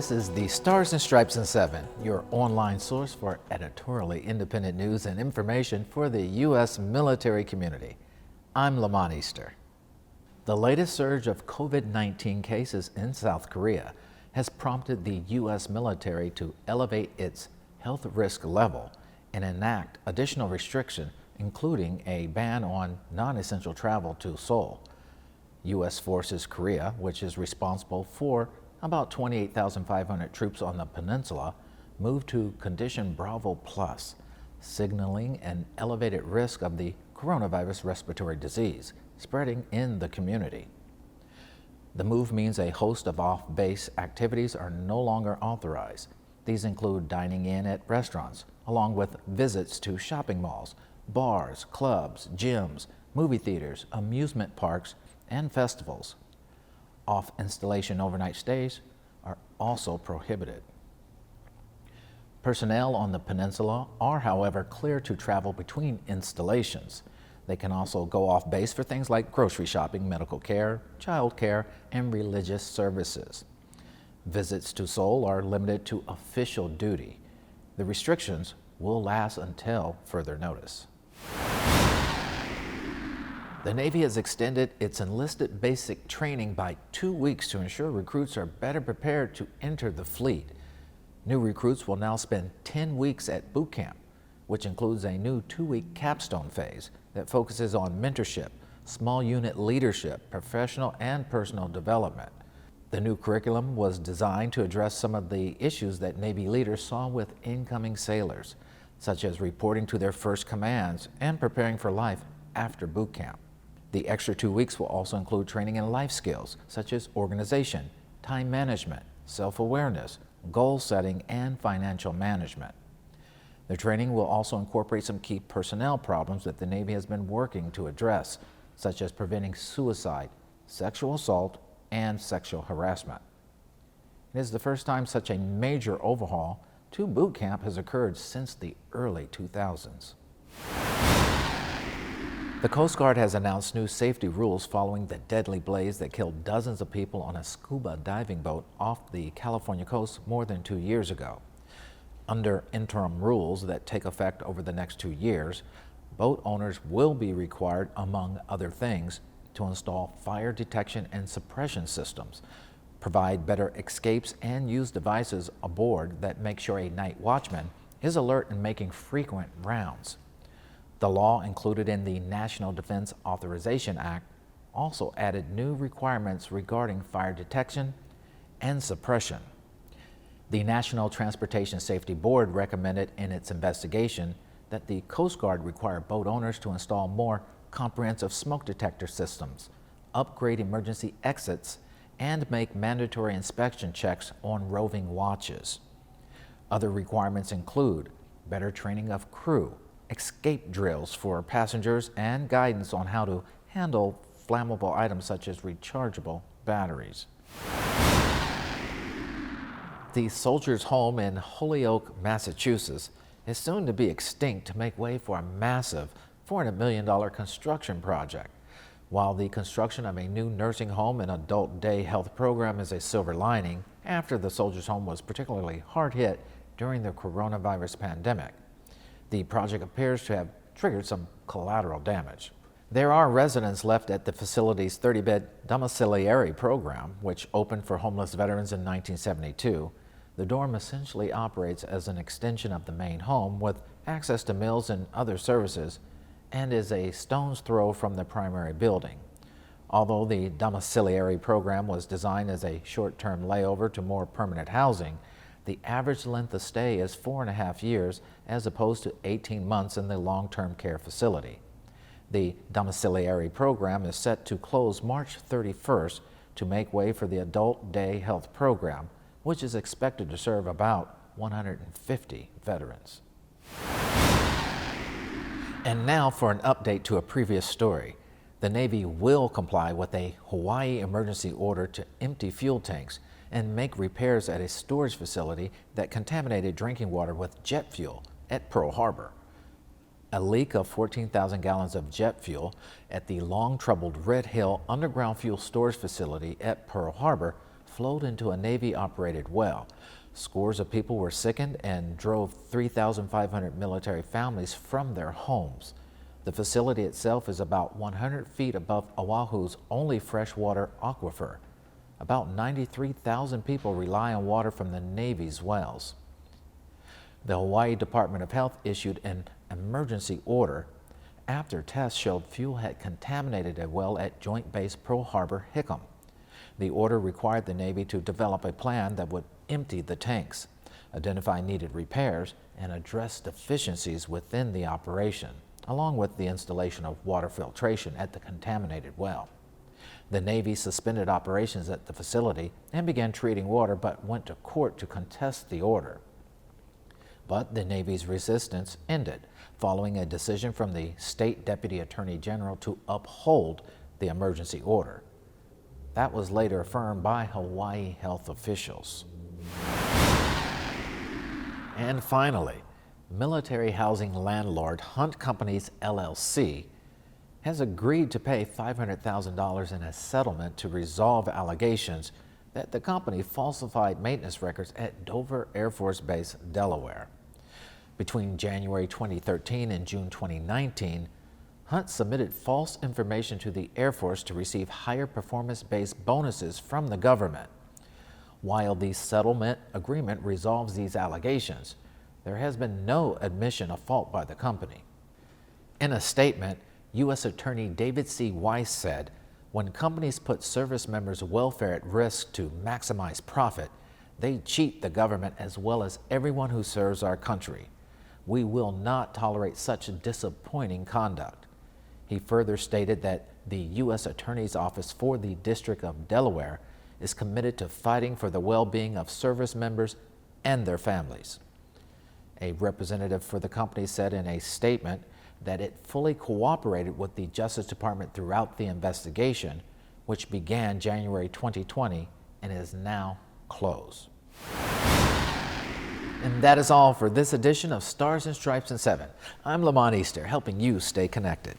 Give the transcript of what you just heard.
This is the Stars and Stripes in 7, your online source for editorially independent news and information for the U.S. military community. I'm Lamont Easter. The latest surge of COVID-19 cases in South Korea has prompted the U.S. military to elevate its health risk level and enact additional restrictions, including a ban on non-essential travel to Seoul. U.S. Forces Korea, which is responsible for about 28,500 troops on the peninsula, moved to Condition Bravo Plus, signaling an elevated risk of the coronavirus respiratory disease spreading in the community. The move means a host of off-base activities are no longer authorized. These include dining in at restaurants, along with visits to shopping malls, bars, clubs, gyms, movie theaters, amusement parks, and festivals. Off-installation overnight stays are also prohibited. Personnel on the peninsula are, however, clear to travel between installations. They can also go off base for things like grocery shopping, medical care, child care, and religious services. Visits to Seoul are limited to official duty. The restrictions will last until further notice. The Navy has extended its enlisted basic training by 2 weeks to ensure recruits are better prepared to enter the fleet. New recruits will now spend 10 weeks at boot camp, which includes a new 2-week capstone phase that focuses on mentorship, small unit leadership, professional and personal development. The new curriculum was designed to address some of the issues that Navy leaders saw with incoming sailors, such as reporting to their first commands and preparing for life after boot camp. The extra 2 weeks will also include training in life skills such as organization, time management, self-awareness, goal setting, and financial management. The training will also incorporate some key personnel problems that the Navy has been working to address, such as preventing suicide, sexual assault, and sexual harassment. It is the first time such a major overhaul to boot camp has occurred since the early 2000s. The Coast Guard has announced new safety rules following the deadly blaze that killed dozens of people on a scuba diving boat off the California coast more than 2 years ago. Under interim rules that take effect over the next 2 years, boat owners will be required, among other things, to install fire detection and suppression systems, provide better escapes, and use devices aboard that make sure a night watchman is alert and making frequent rounds. The law included in the National Defense Authorization Act also added new requirements regarding fire detection and suppression. The National Transportation Safety Board recommended in its investigation that the Coast Guard require boat owners to install more comprehensive smoke detector systems, upgrade emergency exits, and make mandatory inspection checks on roving watches. Other requirements include better training of crew, escape drills for passengers, and guidance on how to handle flammable items such as rechargeable batteries. The Soldiers' Home in Holyoke, Massachusetts is soon to be extinct to make way for a massive $400 million construction project. While the construction of a new nursing home and adult day health program is a silver lining after the Soldiers' Home was particularly hard hit during the coronavirus pandemic, the project appears to have triggered some collateral damage. There are residents left at the facility's 30-bed domiciliary program, which opened for homeless veterans in 1972. The dorm essentially operates as an extension of the main home with access to meals and other services, and is a stone's throw from the primary building. Although the domiciliary program was designed as a short-term layover to more permanent housing, the average length of stay is 4.5 years as opposed to 18 months in the long-term care facility. The domiciliary program is set to close March 31st to make way for the adult day health program, which is expected to serve about 150 veterans. And now for an update to a previous story. The Navy will comply with a Hawaii emergency order to empty fuel tanks and make repairs at a storage facility that contaminated drinking water with jet fuel at Pearl Harbor. A leak of 14,000 gallons of jet fuel at the long-troubled Red Hill underground fuel storage facility at Pearl Harbor flowed into a Navy-operated well. Scores of people were sickened and drove 3,500 military families from their homes. The facility itself is about 100 feet above Oahu's only freshwater aquifer. About 93,000 people rely on water from the Navy's wells. The Hawaii Department of Health issued an emergency order after tests showed fuel had contaminated a well at Joint Base Pearl Harbor, Hickam. The order required the Navy to develop a plan that would empty the tanks, identify needed repairs, and address deficiencies within the operation, along with the installation of water filtration at the contaminated well. The Navy suspended operations at the facility and began treating water, but went to court to contest the order. But the Navy's resistance ended following a decision from the State Deputy Attorney General to uphold the emergency order. That was later affirmed by Hawaii health officials. And finally, military housing landlord Hunt Companies LLC has agreed to pay $500,000 in a settlement to resolve allegations that the company falsified maintenance records at Dover Air Force Base, Delaware. Between January 2013 and June 2019, Hunt submitted false information to the Air Force to receive higher performance-based bonuses from the government. While the settlement agreement resolves these allegations, there has been no admission of fault by the company. In a statement, U.S. Attorney David C. Weiss said, "When companies put service members' welfare at risk to maximize profit, they cheat the government as well as everyone who serves our country. We will not tolerate such disappointing conduct." He further stated that the U.S. Attorney's Office for the District of Delaware is committed to fighting for the well-being of service members and their families. A representative for the company said in a statement that it fully cooperated with the Justice Department throughout the investigation, which began January 2020 and is now closed. And that is all for this edition of Stars and Stripes in 7. I'm Lamont Easter, helping you stay connected.